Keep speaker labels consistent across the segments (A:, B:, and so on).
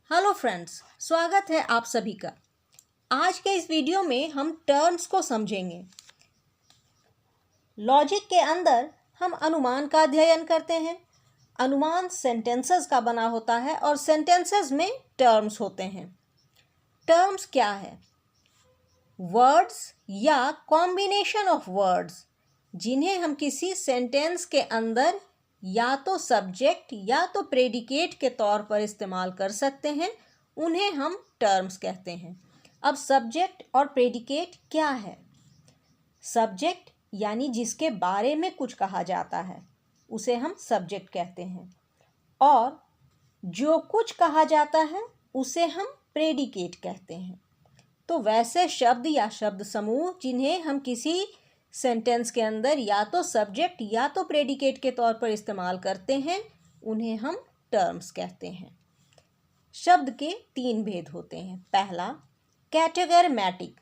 A: Hello friends, स्वागत है आप सभी का। आज के इस वीडियो में हम टर्म्स को समझेंगे। लॉजिक के अंदर हम अनुमान का अध्ययन करते हैं। अनुमान सेंटेंसेस का बना होता है और सेंटेंसेस में टर्म्स होते हैं। टर्म्स क्या है? वर्ड्स या कॉम्बिनेशन ऑफ वर्ड्स जिन्हें हम किसी सेंटेंस के अंदर या तो सब्जेक्ट या तो प्रेडिकेट के तौर पर इस्तेमाल कर सकते हैं, उन्हें हम टर्म्स कहते हैं। अब सब्जेक्ट और प्रेडिकेट क्या है? सब्जेक्ट यानी जिसके बारे में कुछ कहा जाता है उसे हम सब्जेक्ट कहते हैं, और जो कुछ कहा जाता है उसे हम प्रेडिकेट कहते हैं। तो वैसे शब्द या शब्द समूह जिन्हें हम किसी सेंटेंस के अंदर या तो सब्जेक्ट या तो प्रेडिकेट के तौर पर इस्तेमाल करते हैं, उन्हें हम टर्म्स कहते हैं। शब्द के 3 भेद होते हैं। पहला, कैटेगरमैटिक।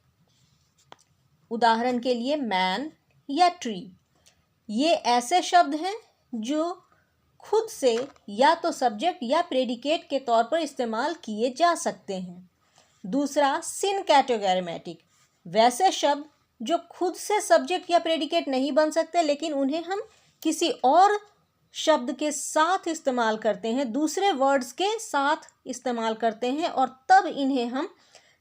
A: उदाहरण के लिए मैन या ट्री। ये ऐसे शब्द हैं जो खुद से या तो सब्जेक्ट या प्रेडिकेट के तौर पर इस्तेमाल किए जा सकते हैं। दूसरा, सिनकैटेगरमैटिक। वैसे शब्द जो खुद से सब्जेक्ट या प्रेडिकेट नहीं बन सकते, लेकिन उन्हें हम किसी और शब्द के साथ इस्तेमाल करते हैं, दूसरे वर्ड्स के साथ इस्तेमाल करते हैं, और तब इन्हें हम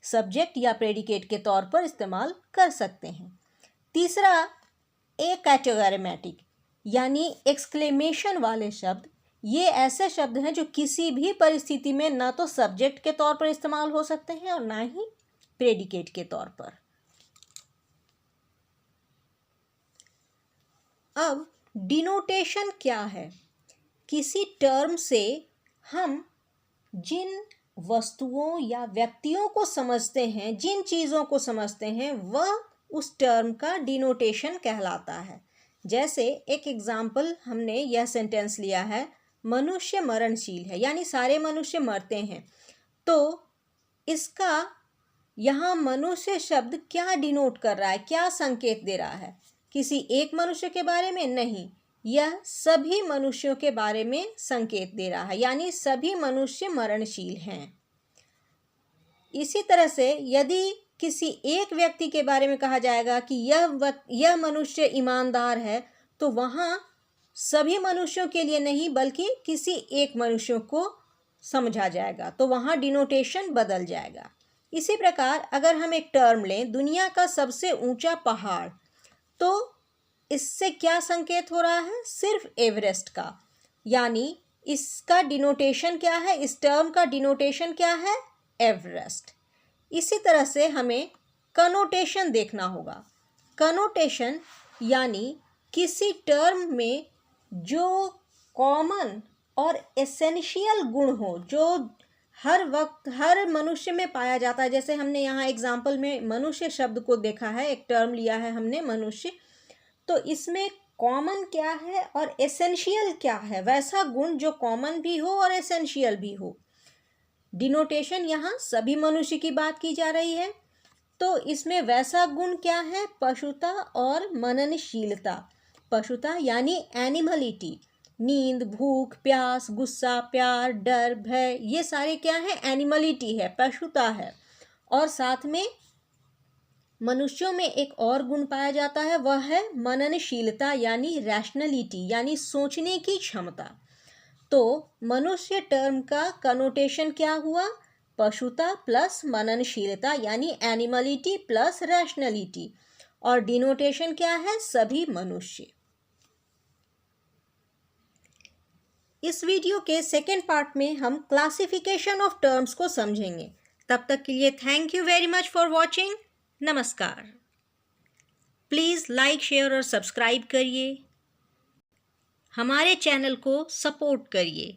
A: सब्जेक्ट या प्रेडिकेट के तौर पर इस्तेमाल कर सकते हैं। तीसरा, एकैटेगरमैटिक यानी एक्सक्लेमेशन वाले शब्द। ये ऐसे शब्द हैं जो किसी भी परिस्थिति में ना तो सब्जेक्ट के तौर पर इस्तेमाल हो सकते हैं और ना ही प्रेडिकेट के तौर पर। अब डिनोटेशन क्या है? किसी टर्म से हम जिन वस्तुओं या व्यक्तियों को समझते हैं, जिन चीज़ों को समझते हैं, वह उस टर्म का डिनोटेशन कहलाता है। जैसे एक एग्जाम्पल हमने यह सेंटेंस लिया है, मनुष्य मरणशील है, यानी सारे मनुष्य मरते हैं। तो इसका यहाँ मनुष्य शब्द क्या डिनोट कर रहा है, क्या संकेत दे रहा है? किसी एक मनुष्य के बारे में नहीं, यह सभी मनुष्यों के बारे में संकेत दे रहा है, यानी सभी मनुष्य मरणशील हैं। इसी तरह से यदि किसी एक व्यक्ति के बारे में कहा जाएगा कि यह मनुष्य ईमानदार है, तो वहाँ सभी मनुष्यों के लिए नहीं बल्कि किसी एक मनुष्य को समझा जाएगा, तो वहाँ डिनोटेशन बदल जाएगा। इसी प्रकार अगर हम एक टर्म लें, दुनिया का सबसे ऊंचा पहाड़, तो इससे क्या संकेत हो रहा है? सिर्फ एवरेस्ट का, यानी इसका डिनोटेशन क्या है? इस टर्म का डिनोटेशन क्या है? एवरेस्ट। इसी तरह से हमें कनोटेशन देखना होगा। कनोटेशन यानी किसी टर्म में जो कॉमन और एसेंशियल गुण हो, जो हर वक्त हर मनुष्य में पाया जाता है। जैसे हमने यहाँ एग्जाम्पल में मनुष्य शब्द को देखा है, एक टर्म लिया है हमने मनुष्य, तो इसमें कॉमन क्या है और एसेंशियल क्या है? वैसा गुण जो कॉमन भी हो और एसेंशियल भी हो। डिनोटेशन यहाँ सभी मनुष्य की बात की जा रही है, तो इसमें वैसा गुण क्या है? पशुता और मननशीलता। पशुता यानी एनिमलिटी, नींद, भूख, प्यास, गुस्सा, प्यार, डर, भय, ये सारे क्या है? एनिमलिटी है, पशुता है। और साथ में मनुष्यों में एक और गुण पाया जाता है, वह है मननशीलता यानी रैशनलिटी, यानी सोचने की क्षमता। तो मनुष्य टर्म का कनोटेशन क्या हुआ? पशुता प्लस मननशीलता यानी एनिमलिटी प्लस रैशनलिटी, और डिनोटेशन क्या है? सभी मनुष्य। इस वीडियो के सेकेंड पार्ट में हम क्लासिफिकेशन ऑफ टर्म्स को समझेंगे। तब तक के लिए thank you very much for watching. नमस्कार। प्लीज़ लाइक, शेयर और सब्सक्राइब करिए। हमारे चैनल को सपोर्ट करिए।